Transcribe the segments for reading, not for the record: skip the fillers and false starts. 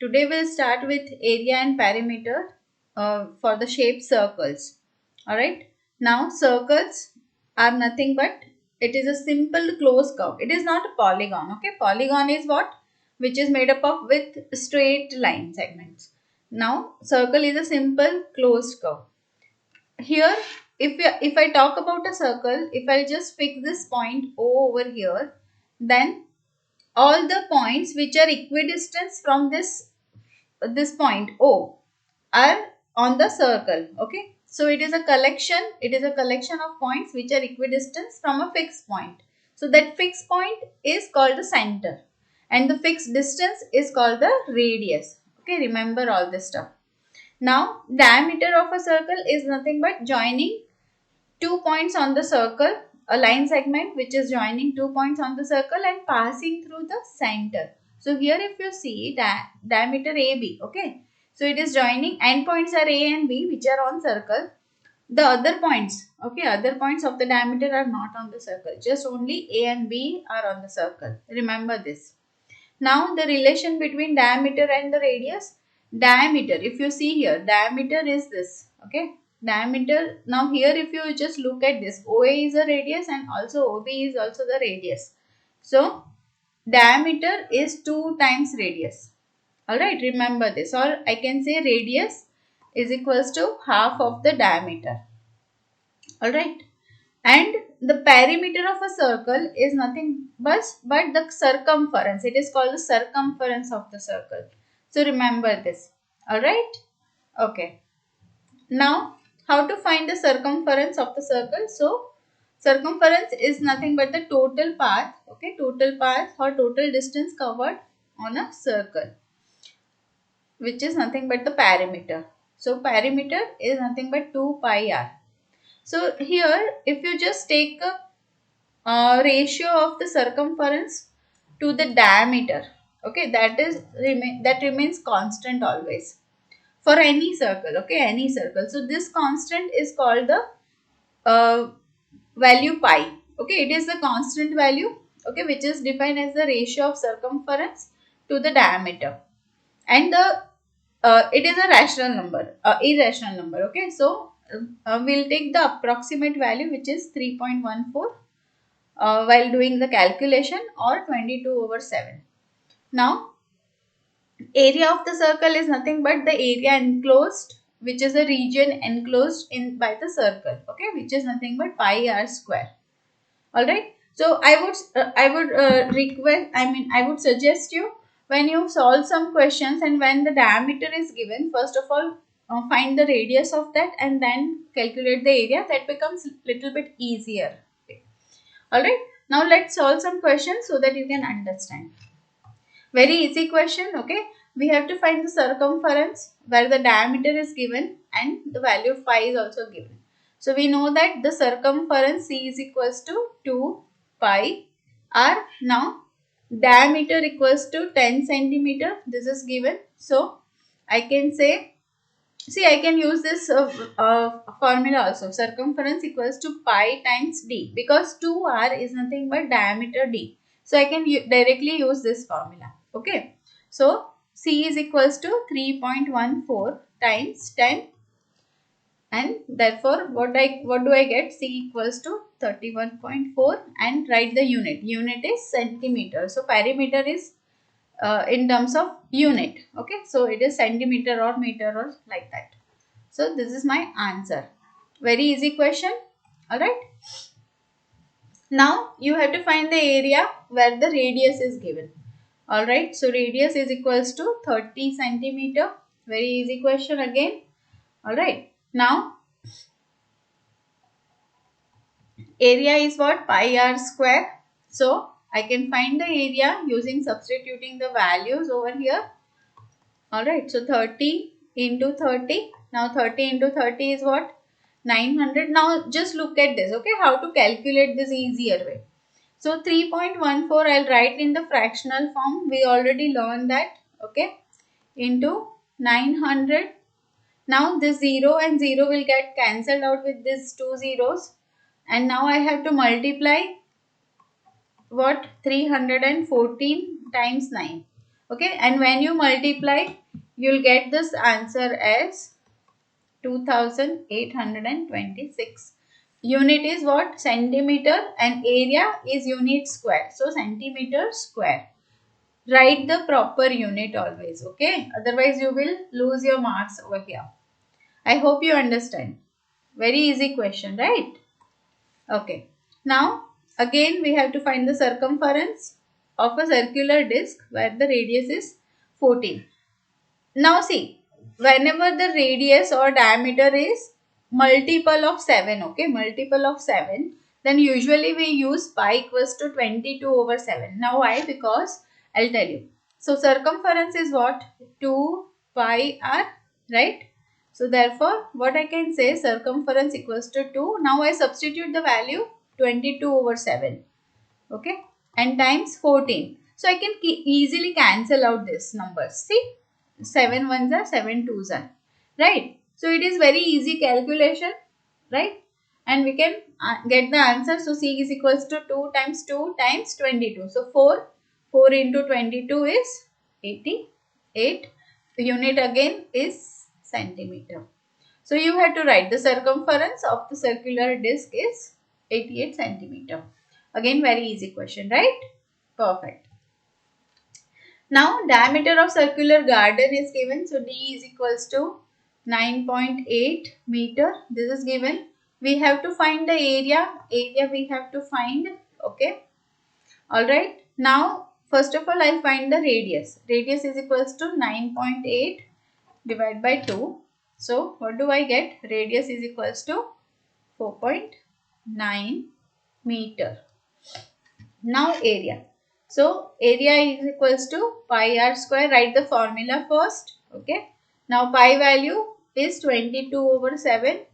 Today we'll start with area and perimeter for the shape circles. Alright. Now circles are nothing but it is a simple closed curve. It is not a polygon. Okay. Polygon is what? Which is made up of with straight line segments. Now circle is a simple closed curve. Here if I talk about a circle, if I just fix this point O over here, then all the points which are equidistant from this point O are on the circle. Okay, so it is a collection of points which are equidistant from a fixed point. So that fixed point is called the center and the fixed distance is called the radius. Okay, remember all this stuff. Now diameter of a circle is nothing but joining 2 points on the circle, a line segment which is joining 2 points on the circle and passing through the center. So here if you see diameter AB, okay. So it is joining endpoints are A and B which are on circle. The other points, okay, other points of the diameter are not on the circle. Just only A and B are on the circle. Remember this. Now the relation between diameter and the radius. Diameter, if you see here, diameter is this, okay. Diameter, now here if you just look at this, OA is a radius and also OB is also the radius. So diameter is 2 times radius. Alright, remember this, or I can say radius is equals to half of the diameter. Alright. And the perimeter of a circle is nothing but the circumference. It is called the circumference of the circle. So remember this. Alright. Okay. Now how to find the circumference of the circle? So circumference is nothing but the total path. Okay. Total path or total distance covered on a circle, which is nothing but the perimeter. So perimeter is nothing but 2 pi r. So here if you just take a ratio of the circumference to the diameter, okay, that remains constant always for any circle, okay, any circle. So this constant is called the value pi, okay. It is the constant value, okay, which is defined as the ratio of circumference to the diameter, and the it is a rational number, irrational number, okay. So we'll take the approximate value which is 3.14 while doing the calculation, or 22/7. Now area of the circle is nothing but the area enclosed, which is a region enclosed in by the circle, okay, which is nothing but pi r square. All right. So I would suggest you, when you solve some questions and when the diameter is given, first of all find the radius of that and then calculate the area. That becomes little bit easier. Alright, now let's solve some questions so that you can understand. Very easy question, okay. We have to find the circumference where the diameter is given and the value of pi is also given. So we know that the circumference C is equals to 2 pi r. Now diameter equals to 10 centimeter. This is given. So I can say, see, I can use this formula also. Circumference equals to pi times d, because 2r is nothing but diameter d. So I can directly use this formula. Okay. So C is equals to 3.14 times 10, and therefore what do I get? C equals to 31.4, and write the unit. Unit is centimeter. So perimeter is in terms of unit, okay. So it is centimeter or meter or like that. So this is my answer. Very easy question. Alright. Now you have to find the area where the radius is given. Alright. So radius is equals to 30 centimeter. Very easy question again. Alright. Now area is what? Pi r square. So I can find the area using substituting the values over here. Alright, so 30 into 30. Now 30 into 30 is what? 900. Now just look at this, okay, how to calculate this easier way. So 3.14 I'll write in the fractional form. We already learned that, okay, into 900. Now this 0 and 0 will get cancelled out with these two zeros. And now I have to multiply what? 314 times 9. Okay, and when you multiply, you'll get this answer as 2826. Unit is what? Centimeter, and area is unit square. So centimeter square. Write the proper unit always. Okay, otherwise you will lose your marks over here. I hope you understand. Very easy question, right? Okay. Now, again we have to find the circumference of a circular disc where the radius is 14. Now see, whenever the radius or diameter is multiple of 7, okay, multiple of 7, then usually we use pi equals to 22 over 7. Now why? Because I'll tell you. So circumference is what? 2 pi r, right? So therefore, what I can say, circumference equals to 2. Now I substitute the value 22 over 7, okay, and times 14. So I can easily cancel out this numbers. See, 7 ones are 7 twos are, right? So it is very easy calculation, right? And we can get the answer. So C is equals to 2 times 22. So 4 into 22 is 88. The unit again is centimeter. So you have to write the circumference of the circular disc is 88 centimeter. Again, very easy question, right? Perfect. Now diameter of circular garden is given. So D is equals to 9.8 meter. This is given. We have to find the area. Area we have to find. Okay. Alright. Now first of all I'll find the radius. Radius is equals to 9.8 divided by 2. So what do I get? Radius is equals to 4.9 meter. Now area. So area is equals to pi r square. Write the formula first. Okay. Now pi value is 22 over 7,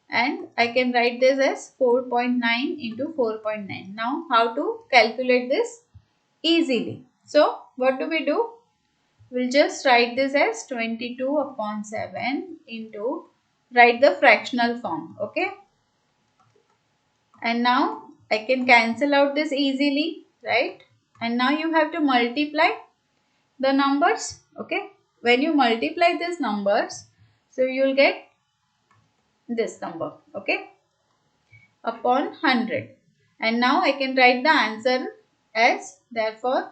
and I can write this as 4.9 into 4.9. Now how to calculate this? Easily. So what do? We'll just write this as 22 upon 7 into, write the fractional form. Okay. And now I can cancel out this easily, right? And now you have to multiply the numbers. Okay. When you multiply these numbers, so you'll get this number. Okay. Upon 100. And now I can write the answer as, therefore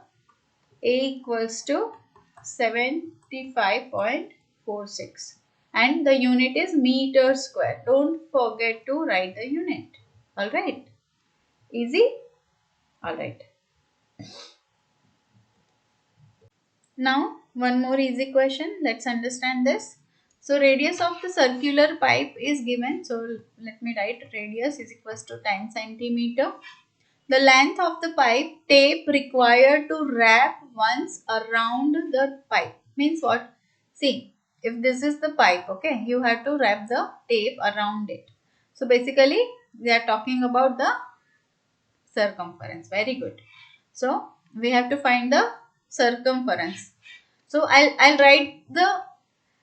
A equals to 75.46. And the unit is meter square. Don't forget to write the unit. Alright. Easy? Alright. Now, one more easy question. Let's understand this. So, radius of the circular pipe is given. So, let me write radius is equals to 10 centimeter. The length of the pipe tape required to wrap once around the pipe. Means what? See, if this is the pipe, okay, you have to wrap the tape around it. So, basically, we are talking about the circumference. Very good. So we have to find the circumference. So I'll write the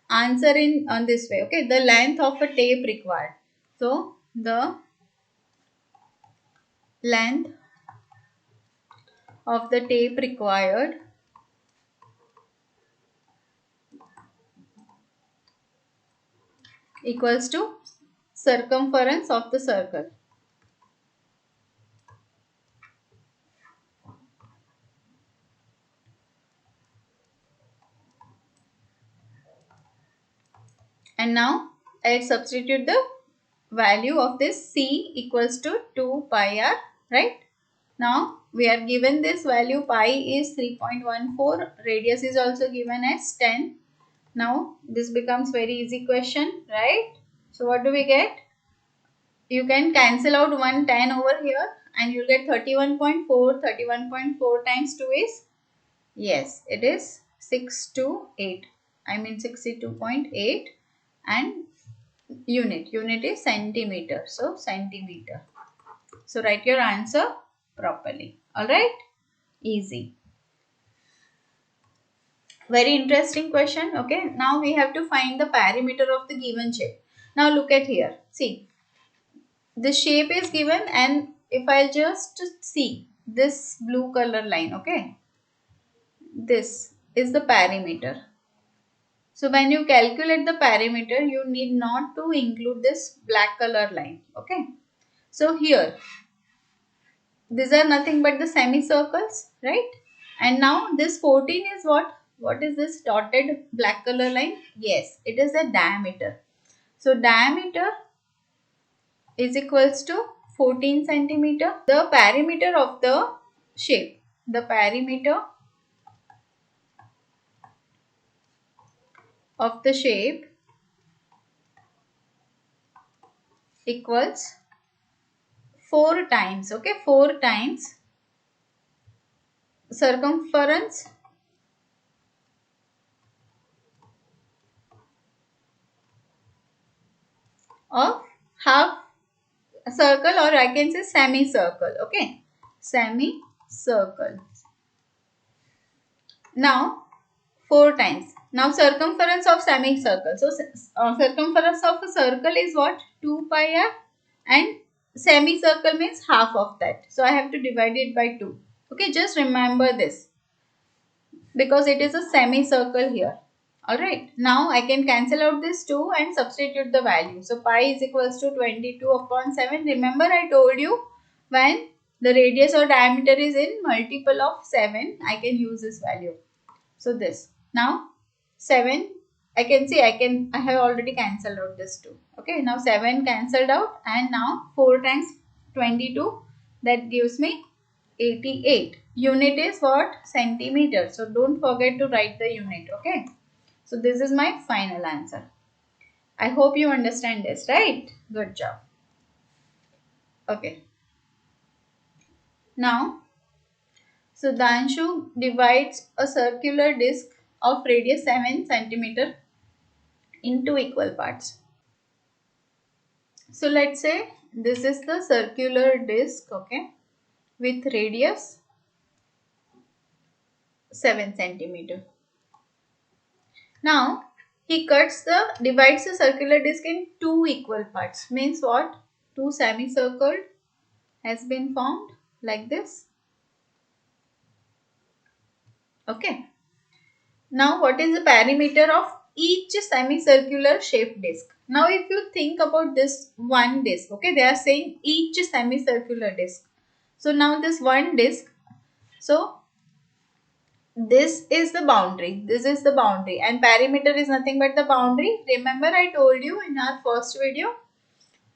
answer in on this way. Okay, the length of a tape required. So the length of the tape required equals to circumference of the circle. And now I substitute the value of this C equals to 2 pi r, right? Now we are given this value, pi is 3.14, radius is also given as 10. Now this becomes very easy question, right? So what do we get? You can cancel out 110 over here and you'll get 31.4. 31.4 times 2 is, yes, it is 628. I mean 62.8, and unit is centimeter. So centimeter. So write your answer properly. Alright? Easy. Very interesting question. Okay. Now we have to find the perimeter of the given shape. Now look at here. See. The shape is given, and if I'll just see this blue color line. Okay. This. is the perimeter. So when you calculate the perimeter, you need not to include this black color line. Okay. So here, these are nothing but the semicircles, right? And now this 14 is what? What is this dotted black color line? Yes, it is the diameter. So diameter is equals to 14 centimeter. The perimeter of the shape. The perimeter of the shape equals 4 times. Okay, 4 times circumference of half circle, or I can say semicircle. Okay, semicircle. Now 4 times. Now circumference of semicircle. So circumference of a circle is what? 2 pi r, and semicircle means half of that. So I have to divide it by 2. Okay, just remember this because it is a semicircle here. Alright, now I can cancel out this 2 and substitute the value. So pi is equals to 22 upon 7. Remember I told you when the radius or diameter is in multiple of 7, I can use this value. So this. Now 7, I have already cancelled out this 2. Okay, now 7 cancelled out, and now 4 times 22, that gives me 88. Unit is what? Centimeter. So don't forget to write the unit. Okay. So this is my final answer. I hope you understand this, right? Good job. Okay. Now, Sudhanshu divides a circular disc of radius 7 centimeter into equal parts. So let's say this is the circular disc, okay, with radius 7 centimeter. Now he divides the circular disc in two equal parts. Means what? Two semicircle has been formed like this. Okay. Now what is the perimeter of each semicircular shaped disc? Now if you think about this one disc, okay, they are saying each semicircular disc. So now this one disc, so this is the boundary, this is the boundary, and perimeter is nothing but the boundary. Remember I told you in our first video.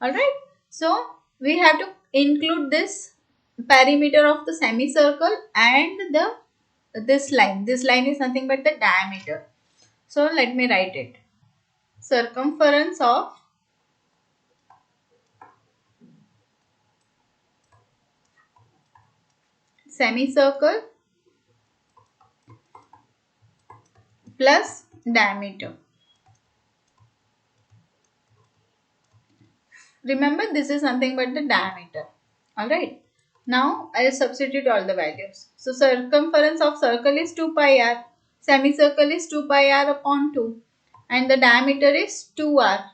Alright, so we have to include this perimeter of the semicircle and this line. This line is nothing but the diameter. So let me write it. Circumference of semicircle plus diameter. Remember this is nothing but the diameter. Alright. Now I will substitute all the values. So circumference of circle is 2 pi r. Semicircle is 2 pi r upon 2. And the diameter is 2 r.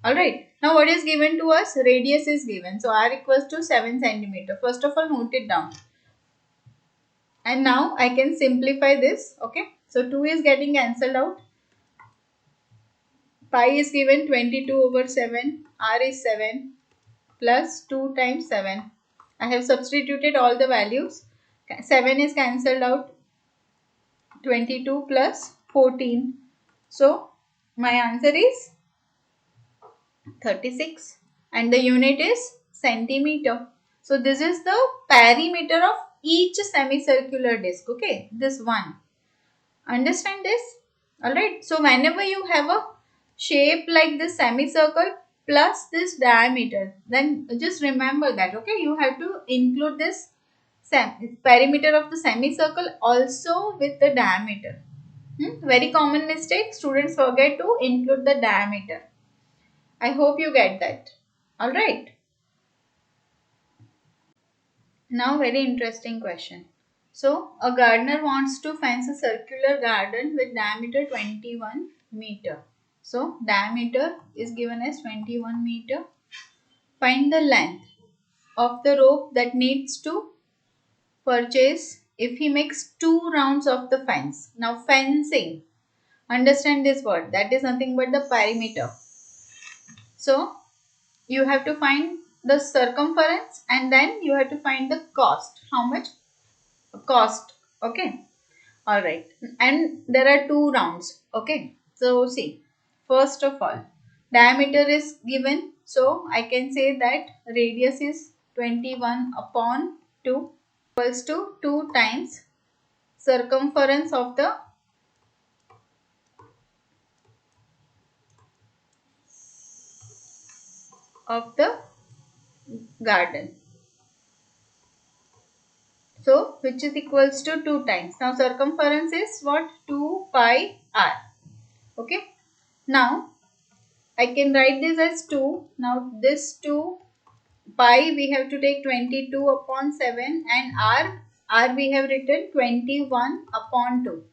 Alright. Now what is given to us? Radius is given. So r equals to 7 centimeter. First of all note it down. And now I can simplify this. Okay. So 2 is getting cancelled out. Pi is given 22 over 7. R is 7 plus 2 times 7. I have substituted all the values. 7 is cancelled out. 22 plus 14. So my answer is 36 and the unit is centimeter. So this is the perimeter of each semicircular disc. Okay, this one. Understand this? Alright. So whenever you have a shape like this semicircle plus this diameter, then just remember that. Okay, you have to include this perimeter of the semicircle also with the diameter. Very common mistake. Students forget to include the diameter. I hope you get that. Alright. Now very interesting question. So a gardener wants to fence a circular garden with diameter 21 meter. So diameter is given as 21 meter. Find the length of the rope that needs to purchase if he makes 2 rounds of the fence. Now fencing, understand this word, that is nothing but the perimeter. So you have to find the circumference and then you have to find the cost. How much cost? Okay. All right. And there are 2 rounds. Okay. So see, first of all, diameter is given. So I can say that radius is 21 upon 2 equals to 2 times circumference of the garden. So which is equals to 2 times. Now circumference is what? 2 pi r. Okay. Now I can write this as 2. Now this 2 pi we have to take 22 upon 7 and r we have written 21 upon 2.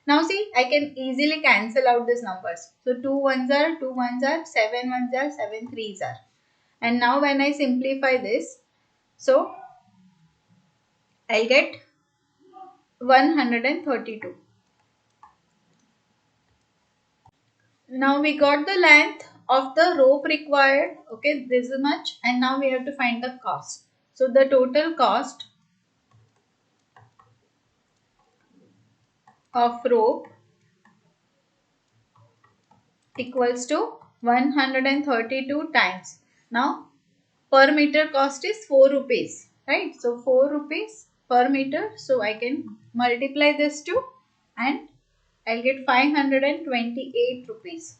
Now see, I can easily cancel out these numbers. So 2 ones are 2 ones are, 7 ones are, 7 threes are. And now when I simplify this, so I'll get 132. Now we got the length of the rope required. Okay, this is much. And now we have to find the cost. So the total cost of rope equals to 132 times. Now per meter cost is 4 rupees, right? So 4 rupees per meter. So I can multiply this to and I'll get 528 rupees.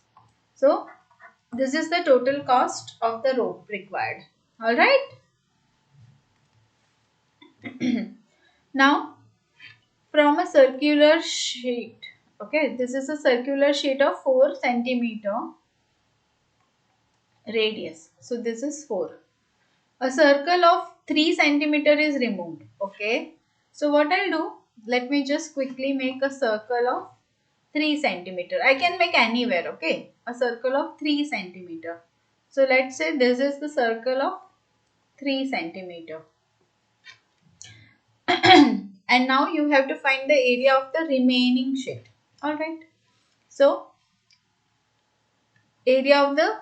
So this is the total cost of the rope required. All right. Now from a circular sheet, okay, this is a circular sheet of 4 centimeter radius. So this is 4. A circle of 3 centimeter is removed. Okay. So what I'll do, let me just quickly make a circle of 3 centimeter. I can make anywhere. Okay. A circle of 3 centimeter. So let's say this is the circle of 3 centimeter. And now you have to find the area of the remaining sheet. Alright. So area of the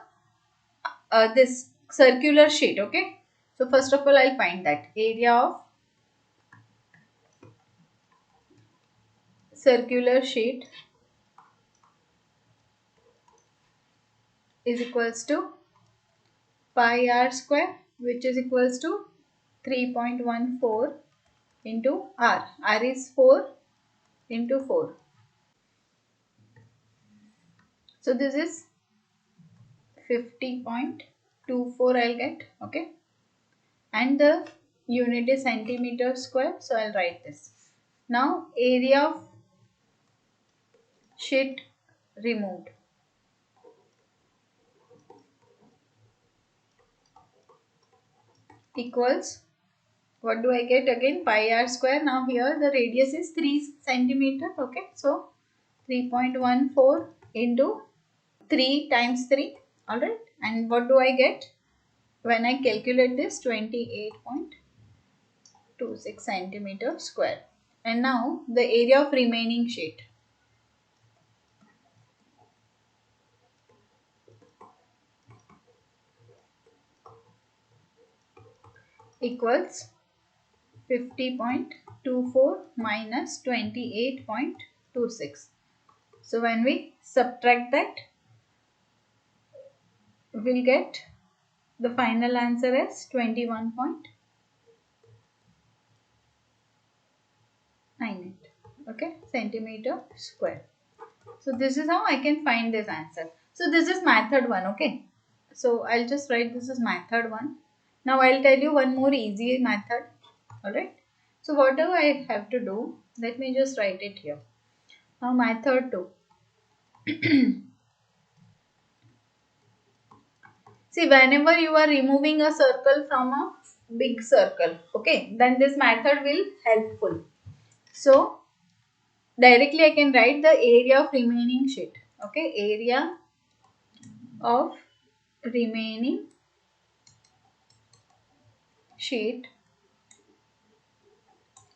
this circular sheet. Okay. So first of all I'll find that area of circular sheet is equals to pi r square, which is equals to 3.14 into r. R is 4 into 4. So this is 50.24 I'll get. Okay. And the unit is centimeter square. So I'll write this. Now area of sheet removed equals, what do I get again? Pi r square. Now here the radius is 3 centimeter. Okay. So 3.14 into 3 times 3. Alright. And what do I get? When I calculate this, 28.26 centimeter square. And now the area of remaining sheet equals 50.24 minus 28.26. So when we subtract that, we'll get the final answer as 21.98. Okay, centimeter square. So this is how I can find this answer. So this is method 1. Okay. So I'll just write this as method 1. Now I'll tell you one more easy method. Alright. So what do I have to do? Let me just write it here. Now method 2. See, whenever you are removing a circle from a big circle, okay, then this method will helpful. So directly I can write the area of remaining sheet. Okay, area of remaining sheet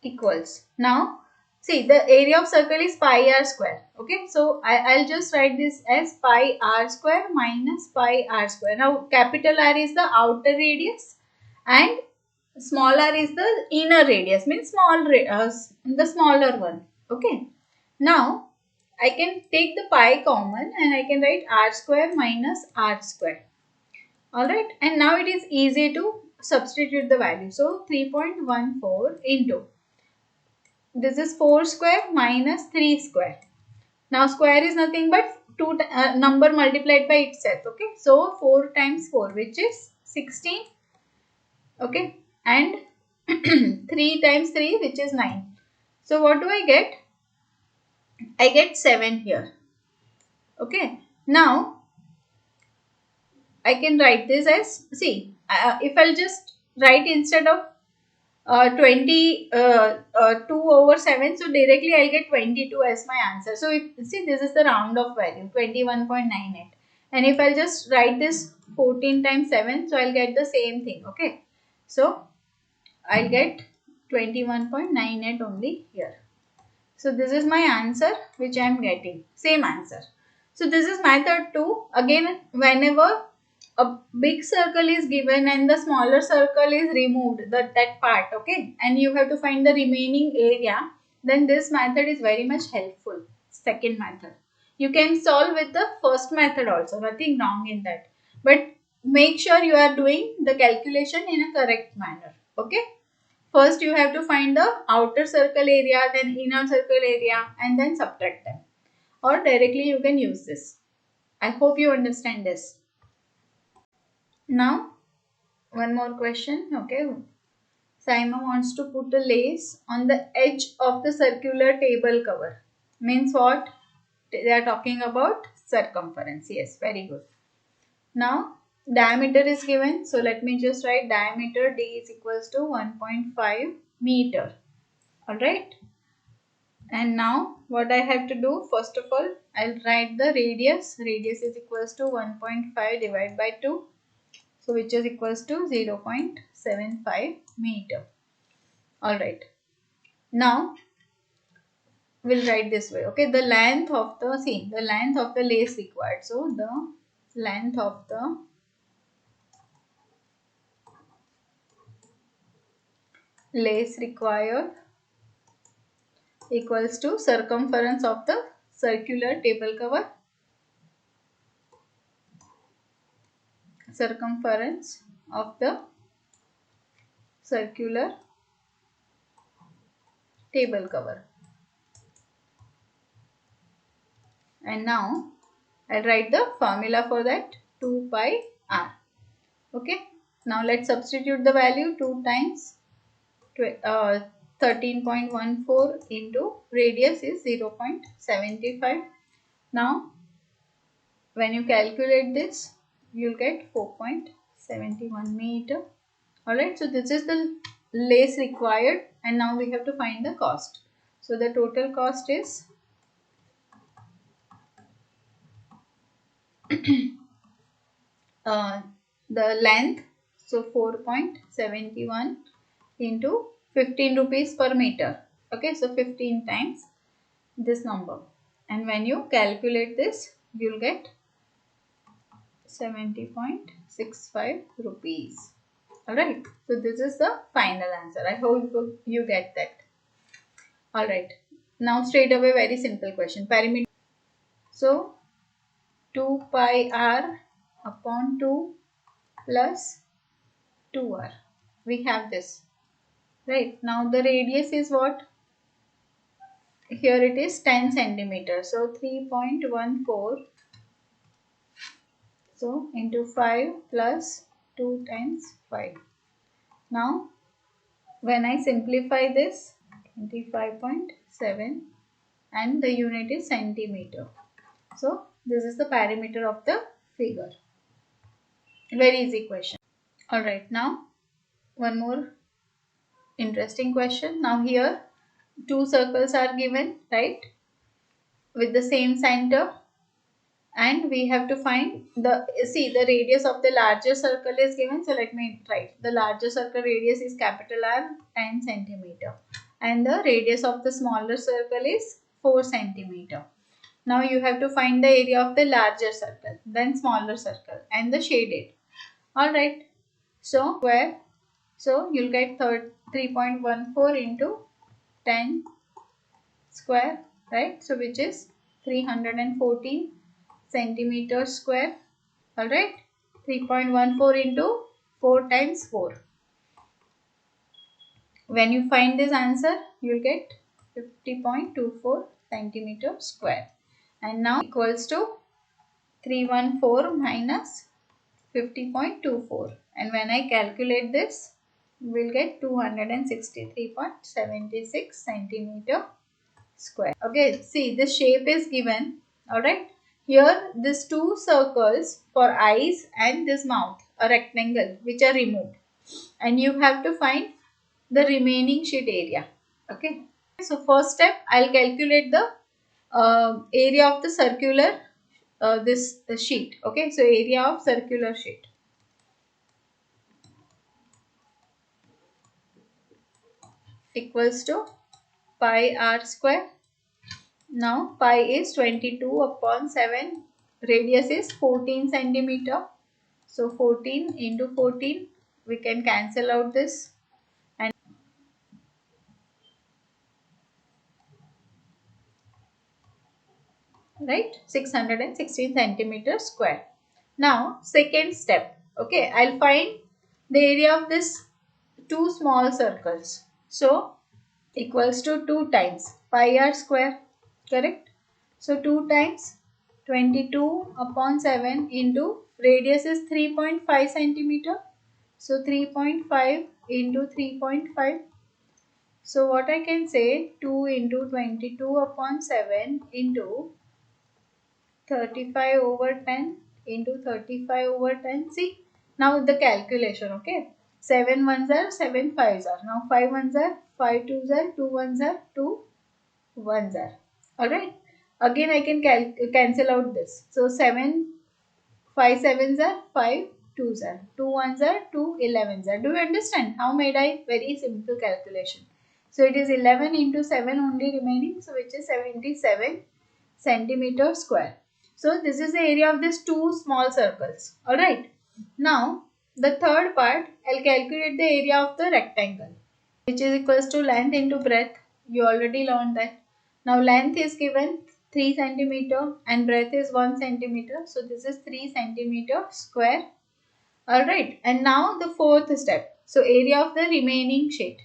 equals. Now, see the area of circle is pi r square. Okay, so I'll just write this as pi r square minus pi r square. Now, capital R is the outer radius and small r is the inner radius, means the smaller one. Okay, now I can take the pi common and I can write r square minus r square. Alright, and now it is easy to substitute the value. So 3.14 into this is 4 square minus 3 square. Now square is nothing but number multiplied by itself. Okay, so 4 times 4, which is 16. Okay, and 3 times 3, which is 9. So what do I get? I get 7 here. Okay, now I can write this as, see, if I'll just write instead of 2 over 7, so directly I'll get 22 as my answer. So if, see, this is the round of value, 21.98, and if I'll just write this 14 times 7, so I'll get the same thing. Okay, so I'll get 21.98 only here. So this is my answer which I am getting, same answer. So this is method 2. Again, whenever a big circle is given and the smaller circle is removed, that part, okay, and you have to find the remaining area, then this method is very much helpful. Second method. You can solve with the first method also, nothing wrong in that. But make sure you are doing the calculation in a correct manner. Okay. First you have to find the outer circle area, then inner circle area, and then subtract them. Or directly you can use this. I hope you understand this. Now, one more question. Okay. Simon wants to put a lace on the edge of the circular table cover. Means what? They are talking about circumference. Yes, very good. Now, diameter is given. So, let me just write diameter D is equals to 1.5 meter. Alright. And now, what I have to do? First of all, I'll write the radius. Radius is equals to 1.5 divided by 2. So which is equals to 0.75 meter. Alright. Now we'll write this way. Okay, the length of the lace required. So the length of the lace required equals to circumference of the circular table cover. Circumference of the circular table cover. And now I'll write the formula for that, 2 pi r. Okay. Now let's substitute the value. 2 times 13.14 into radius is 0.75. Now when you calculate this, you'll get 4.71 meter. Alright, so this is the lace required, and now we have to find the cost. So the total cost is the length, so 4.71 into 15 rupees per meter. Okay, so 15 times this number, and when you calculate this, you'll get 70.65 rupees. Alright, so this is the final answer. I hope you get that. Alright, now straight away, very simple question. Perimeter. So 2 pi r upon 2 plus 2r. We have this. Right, now the radius is what? Here it is 10 centimeters. So 3.14. So into 5 plus 2 times 5. Now when I simplify this, 25.7, and the unit is centimeter. So this is the perimeter of the figure. Very easy question. Alright, now one more interesting question. Now here 2 circles are given, right, with the same center, and we have to find the radius of the larger circle is given. So let me write the larger circle radius is capital R 10 centimeter. and the radius of the smaller circle is 4 centimeter. Now you have to find the area of the larger circle, then smaller circle, and the shaded. Alright, so square. So you'll get 3.14 into 10 square, right? So which is 314 centimeters square. Alright, 3.14 into 4 times 4. When you find this answer, you'll get 50.24 centimeter square. And now equals to 314 minus 50.24. And when I calculate this, we'll get 263.76 centimeter square. Okay, see the shape is given. Alright. Here these two circles for eyes and this mouth, a rectangle, which are removed. And you have to find the remaining sheet area. Okay. So first step, I'll calculate the area of the circular this sheet. Okay. So area of circular sheet equals to pi r square. Now pi is 22 upon 7. Radius is 14 centimeter. So 14 into 14, we can cancel out this. And right, 616 centimeters square. Now second step, okay, I'll find the area of this two small circles. So equals to 2 times pi r square, correct? So 2 times 22 upon 7 into radius is 3.5 centimeter. So 3.5 into 3.5. So what I can say, 2 into 22 upon 7 into 35 over 10 into 35 over 10. See, now the calculation, okay. 7 ones are, 7 fives are. Now 5 ones are, 5 twos are, 2 ones are, 2 ones are. Alright. Again I can cancel out this. So 7, 5 sevens are, 5 twos are, 2 ones are, 2 elevens are. Do you understand how made I? Very simple calculation. So it is 11 into 7 only remaining. So which is 77 centimeter square. So this is the area of these two small circles. Alright. Now the third part, I'll calculate the area of the rectangle, which is equals to length into breadth. You already learned that. Now length is given 3 centimeter and breadth is 1 centimeter. So this is 3 centimeter square. Alright. And now the fourth step. So area of the remaining sheet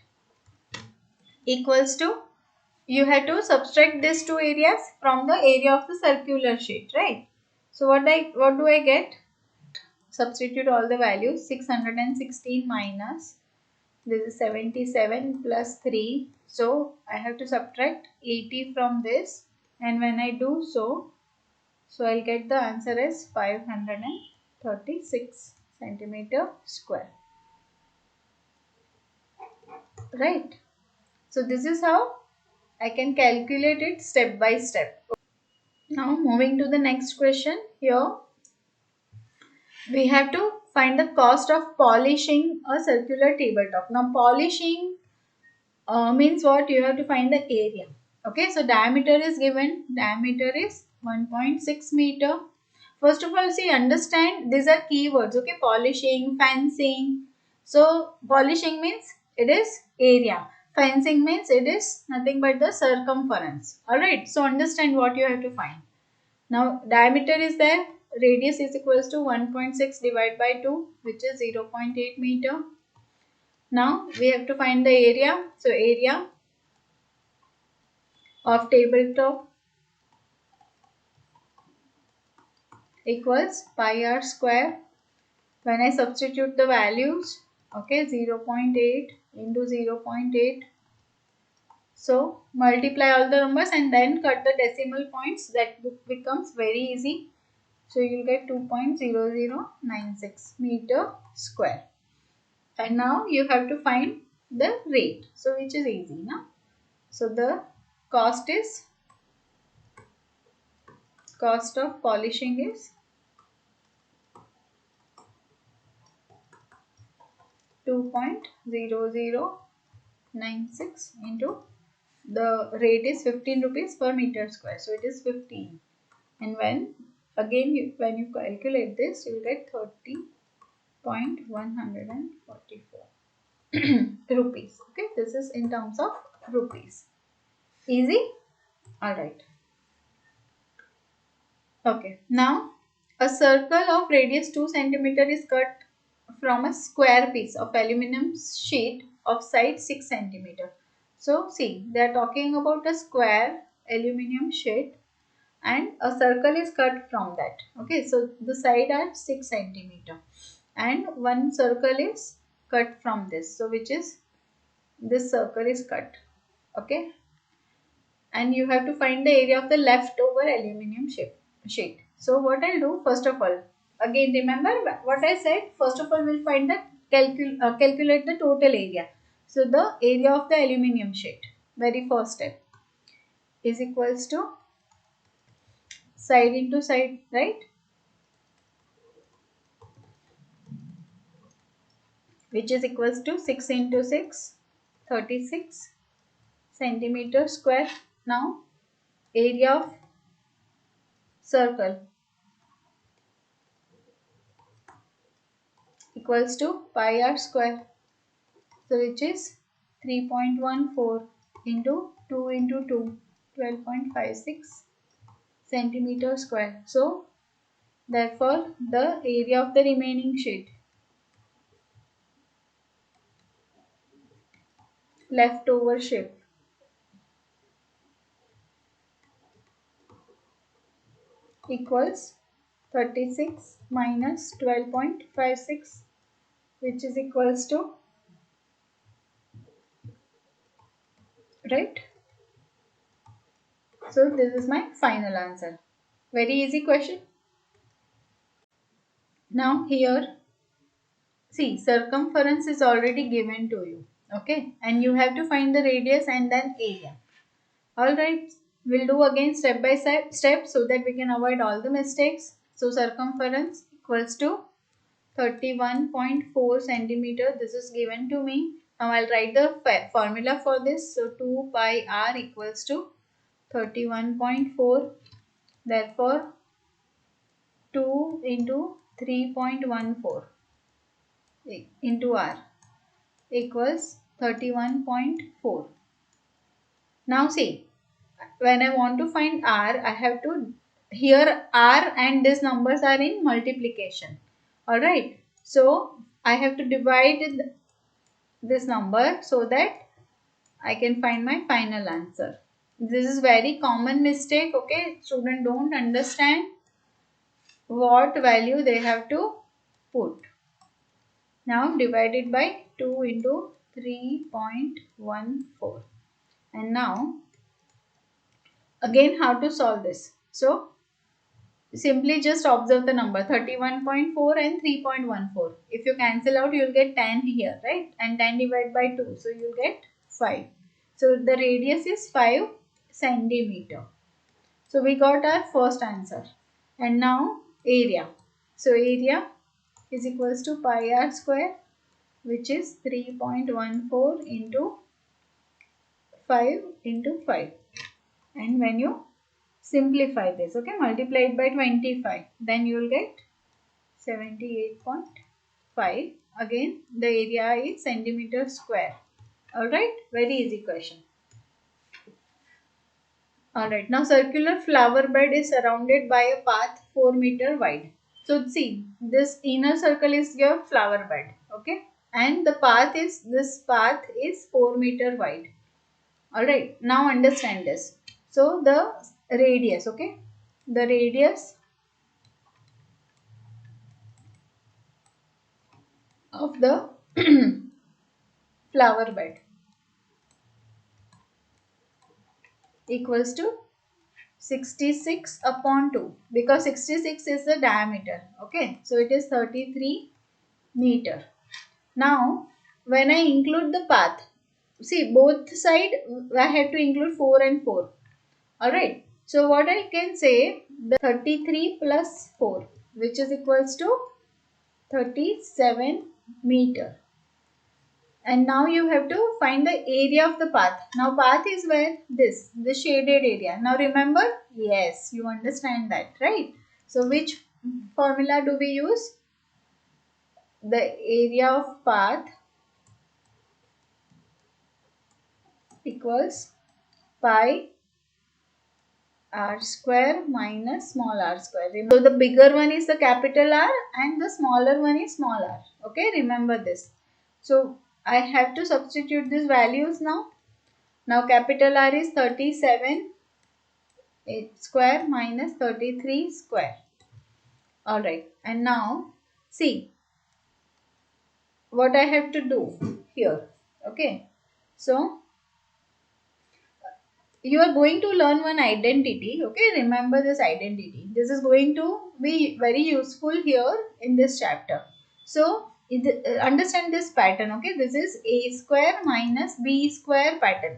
equals to, you have to subtract these two areas from the area of the circular sheet, right? So what do I get? Substitute all the values. 616 minus this is 77 plus 3. So I have to subtract 80 from this, and when I do so, I'll get the answer as 536 centimeter square. Right. So this is how I can calculate it step by step. Now moving to the next question. Here we have to find the cost of polishing a circular tabletop. Now polishing means what? You have to find the area. Okay, so diameter is given. Diameter is 1.6 meter. First of all, see, understand these are keywords. Okay, polishing, fencing. So polishing means it is area. Fencing means it is nothing but the circumference. Alright, so understand what you have to find. Now diameter is there. Radius is equals to 1.6 divided by 2, which is 0.8 meter. Now we have to find the area. So area of tabletop equals pi r square. When I substitute the values, okay, 0.8 into 0.8. So multiply all the numbers and then cut the decimal points. That becomes very easy. So you'll get 2.0096 meter square. And now you have to find the rate. So which is easy now. So the cost of polishing is 2.0096 96 into the rate is 15 rupees per meter square. So it is 15. And when when you calculate this, you will get 30.144 rupees. Okay, this is in terms of rupees. Easy? Alright. Okay, now a circle of radius 2 centimeter is cut from a square piece of aluminum sheet of side 6 centimeter. So see, they are talking about a square aluminum sheet and a circle is cut from that. Okay, so the side are 6 centimeter and one circle is cut from this. So which is this circle is cut. Okay, and you have to find the area of the leftover aluminum sheet. So what I'll do, first of all, again remember what I said. First of all, we'll find the calculate the total area. So the area of the aluminum sheet, very first step, is equals to side into side, right? Which is equals to 6 into 6, 36 centimeter square. Now area of circle equals to pi r square. So which is 3.14 into 2 into 2, 12.56 centimeter square. So therefore the area of the remaining sheet, leftover sheet, equals 36 minus 12.56, which is equals to, right? So this is my final answer. Very easy question. Now here, see, circumference is already given to you. Okay, and you have to find the radius and then area. Alright, we'll do again step by step so that we can avoid all the mistakes. So circumference equals to 31.4 centimeter. This is given to me. Now I'll write the formula for this. So 2 pi r equals to 31.4. Therefore 2 into 3.14 into r equals 31.4. Now see, when I want to find r, I have to, here r and these numbers are in multiplication. Alright, so I have to divide this number so that I can find my final answer. This is very common mistake. Okay, students don't understand what value they have to put. Now divided by 2 into 3.14. And now again how to solve this. So simply just observe the number 31.4 and 3.14. If you cancel out, you will get 10 here, right? And 10 divided by 2. So you will get 5. So the radius is 5 centimeter. So we got our first answer. And now area. So area is equals to pi r square, which is 3.14 into 5 into 5. And when you simplify this, okay, multiply it by 25, then you will get 78.5. Again, the area is centimeter square. Alright, very easy question. Alright, now circular flower bed is surrounded by a path 4 meter wide. So see, this inner circle is your flower bed, okay, and the path is, this path is 4 meter wide. Alright, now understand this. So the radius, okay, the radius of the flower bed equals to 66 upon 2, because 66 is the diameter. Okay, so it is 33 meter. Now when I include the path, see both side I have to include 4 and 4. Alright, so what I can say, the 33 plus 4, which is equals to 37 meter. And now you have to find the area of the path. Now path is where the shaded area. Now remember, yes, you understand that, right? So which formula do we use? The area of path equals pi r square minus small r square. So the bigger one is the capital R and the smaller one is small r. Okay, remember this. So I have to substitute these values now. Now capital R is 37 square minus 33 square. Alright, and now see what I have to do here. Okay, so you are going to learn one identity. Okay, remember this identity. This is going to be very useful here in this chapter. So understand this pattern. Okay, this is a square minus b square pattern.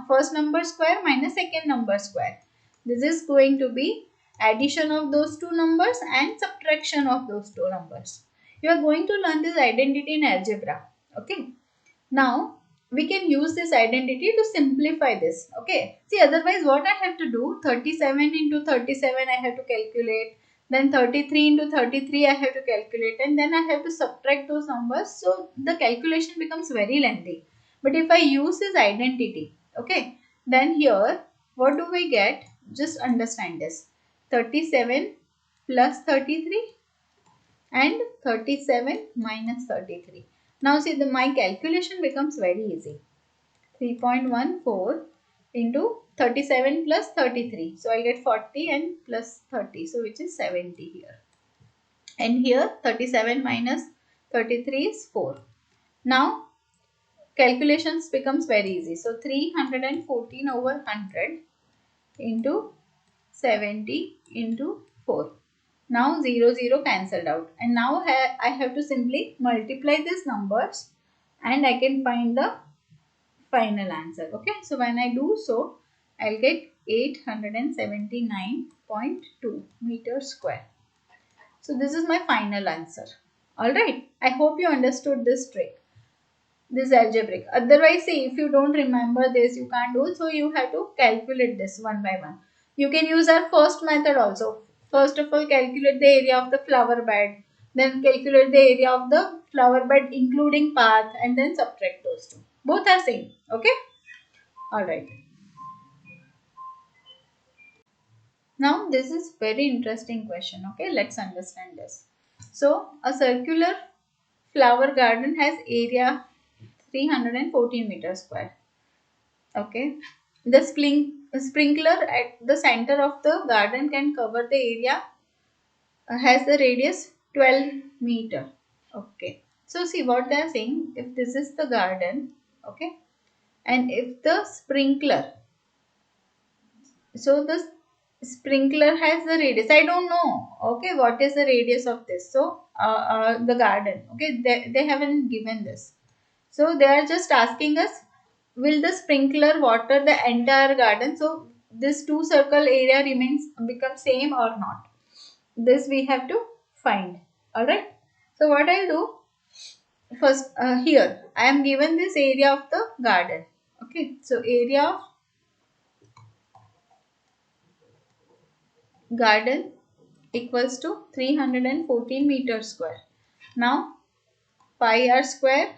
First number square minus second number square. This is going to be addition of those two numbers and subtraction of those two numbers. You are going to learn this identity in algebra. Okay, now we can use this identity to simplify this. Okay, see, otherwise what I have to do, 37 into 37 I have to calculate, then 33 into 33 I have to calculate, and then I have to subtract those numbers. So the calculation becomes very lengthy. But if I use this identity, okay, then here what do we get? Just understand this. 37 plus 33 and 37 minus 33. Now see, my calculation becomes very easy. 3.14 into 37 plus 33. So I'll get 40 and plus 30. So which is 70 here. And here 37 minus 33 is 4. Now calculations becomes very easy. So 314 over 100 into 70 into 4. Now 0 cancelled out, and now I have to simply multiply these numbers and I can find the final answer. Okay, so when I do so, I'll get 879.2 meters square. So this is my final answer. Alright, I hope you understood this trick, this algebraic. Otherwise, see, if you don't remember this, you can't do it. So you have to calculate this one by one. You can use our first method also. First of all, calculate the area of the flower bed. Then calculate the area of the flower bed including path, and then subtract those two. Both are same. Okay. Alright. Now this is very interesting question. Okay. Let's understand this. So a circular flower garden has area 314 meters square. Okay. The sprinkler at the center of the garden can cover the area, has the radius 12 meter. Okay. So see what they are saying. If this is the garden, okay, and if the sprinkler, so the sprinkler has the radius. I don't know. Okay, what is the radius of this? So the garden. Okay, they haven't given this. So they are just asking us, will the sprinkler water the entire garden? So this two circle area become same or not? This we have to find. Alright. So what I'll do, first here I am given this area of the garden. Okay. So area of garden equals to 314 meters square. Now pi r square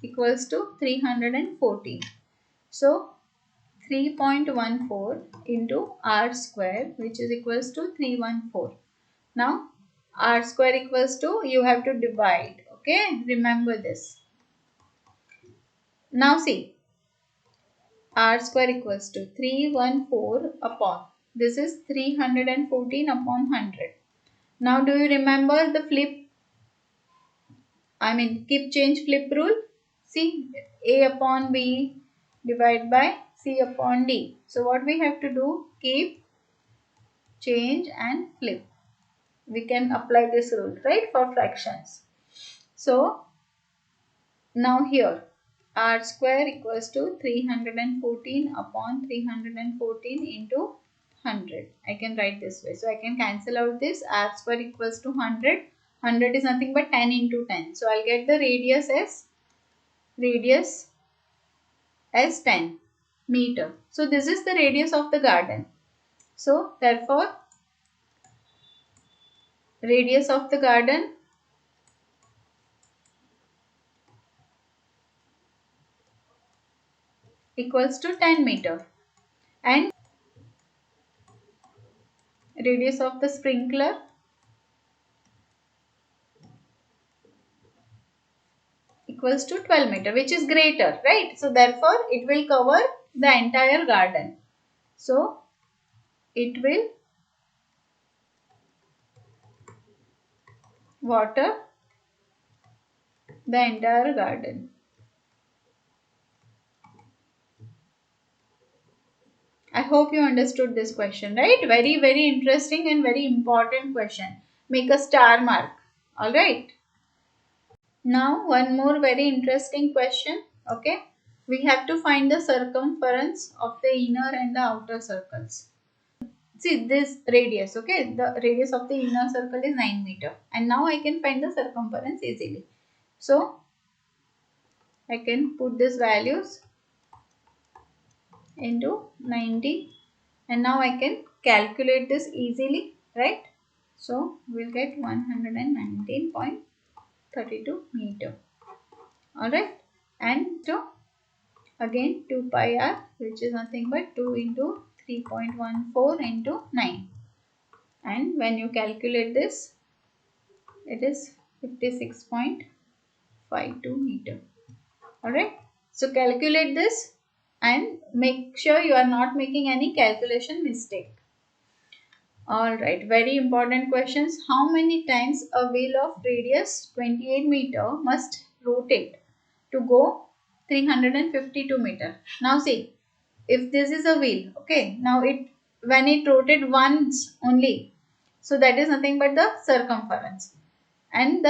equals to 314. So 3.14 into r square, which is equals to 314. Now r square equals to, you have to divide. Okay, remember this. Now see, r square equals to 314 upon, this is 314 upon 100. Now do you remember the keep change flip rule? See, a upon b divided by c upon d. So what we have to do, keep, change and flip. We can apply this rule, right, for fractions. So now here r square equals to 314 upon 314 into 100. I can write this way. So I can cancel out this. R square equals to 100. 100 is nothing but 10 into 10. So I'll get the radius as radius as 10 meter. So this is the radius of the garden. So therefore radius of the garden equals to 10 meter, and radius of the sprinkler equals to 12 meter, which is greater, right? So therefore it will cover the entire garden. So it will water the entire garden. I hope you understood this question, right? Very, very interesting and very important question. Make a star mark. Alright. Now, one more very interesting question. Okay. We have to find the circumference of the inner and the outer circles. See this radius. Okay. The radius of the inner circle is 9 meter. And now I can find the circumference easily. So, I can put these values into 90, and now I can calculate this easily, right? So we'll get 119.32 meter. Alright, and so again 2 pi r, which is nothing but 2 into 3.14 into 9, and when you calculate this, it is 56.52 meter. Alright, so calculate this and make sure you are not making any calculation mistake. Alright, very important questions. How many times a wheel of radius 28 meter must rotate to go 352 meter? Now see, if this is a wheel, okay, now when it rotates once only, so that is nothing but the circumference, and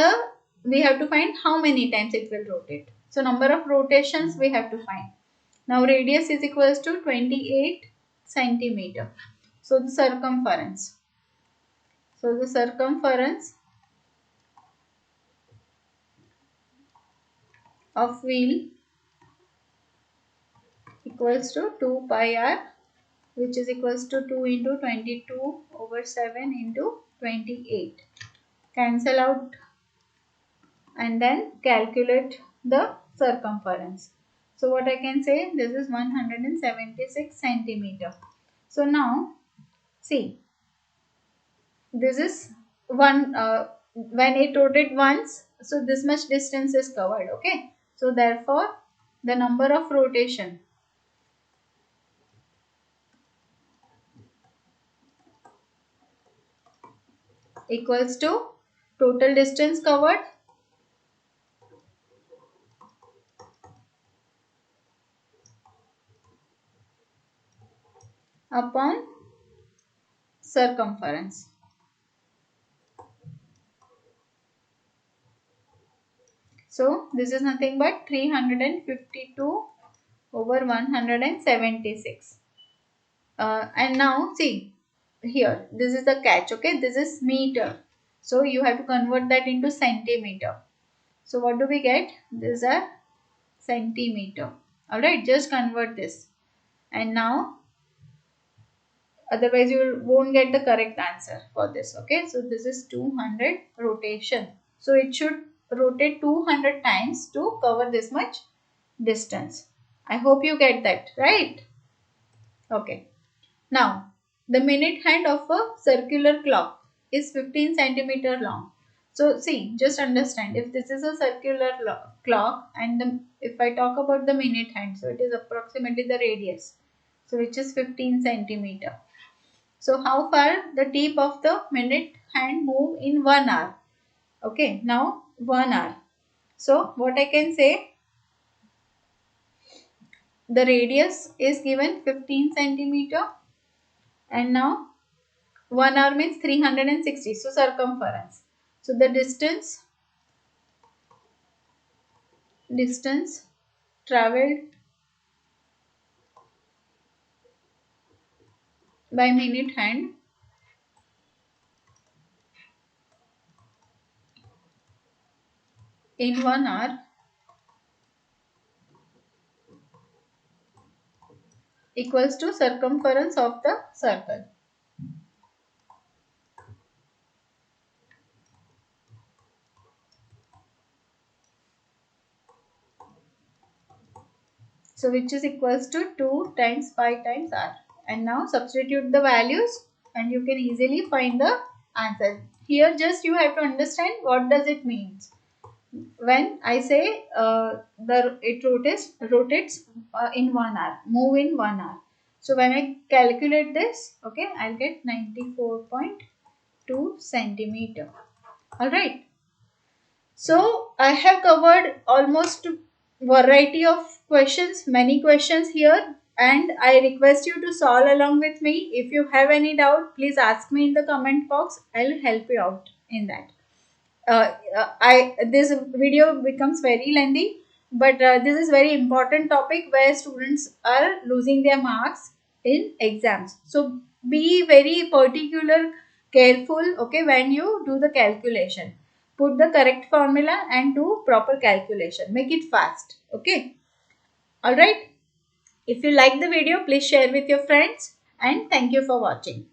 we have to find how many times it will rotate. So number of rotations we have to find. Now radius is equals to 28 centimeter. So the circumference. So the circumference of wheel equals to 2 pi r, which is equals to 2 into 22 over 7 into 28. Cancel out and then calculate the circumference. So what I can say, this is 176 centimeter. So now see, this is one when it rotates once, so this much distance is covered. Okay, so therefore the number of rotation equals to total distance covered upon circumference. So this is nothing but 352 over 176. And now see here, this is the catch. Okay, this is meter, so you have to convert that into centimeter. So what do we get? These are centimeter. Alright, just convert this, and now otherwise you won't get the correct answer for this. Okay, so this is 200 rotation, so it should rotate 200 times to cover this much distance. I hope you get that, right? Okay, now the minute hand of a circular clock is 15 centimeter long. So see, just understand, if this is a circular clock, and if I talk about the minute hand, so it is approximately the radius, so which is 15 centimeter. So how far the tip of the minute hand move in 1 hour? Okay, now 1 hour. So what I can say, the radius is given 15 centimeter, and now 1 hour means 360. So circumference. So the distance traveled by minute hand in 1 hour equals to circumference of the circle. So which is equals to 2 times pi times r. And now substitute the values and you can easily find the answer. Here just you have to understand what does it means. When I say the it rotates in 1 hour, move in 1 hour. So when I calculate this, okay, I'll get 94.2 centimeter. All right. So I have covered almost variety of questions, many questions here, and I request you to solve along with me. If you have any doubt, please ask me in the comment box. I'll help you out in that. I this video becomes very lengthy, but this is very important topic where students are losing their marks in exams. So be very particular, careful, okay, when you do the calculation. Put the correct formula and do proper calculation. Make it fast, okay. All right. If you like the video, please share with your friends and thank you for watching.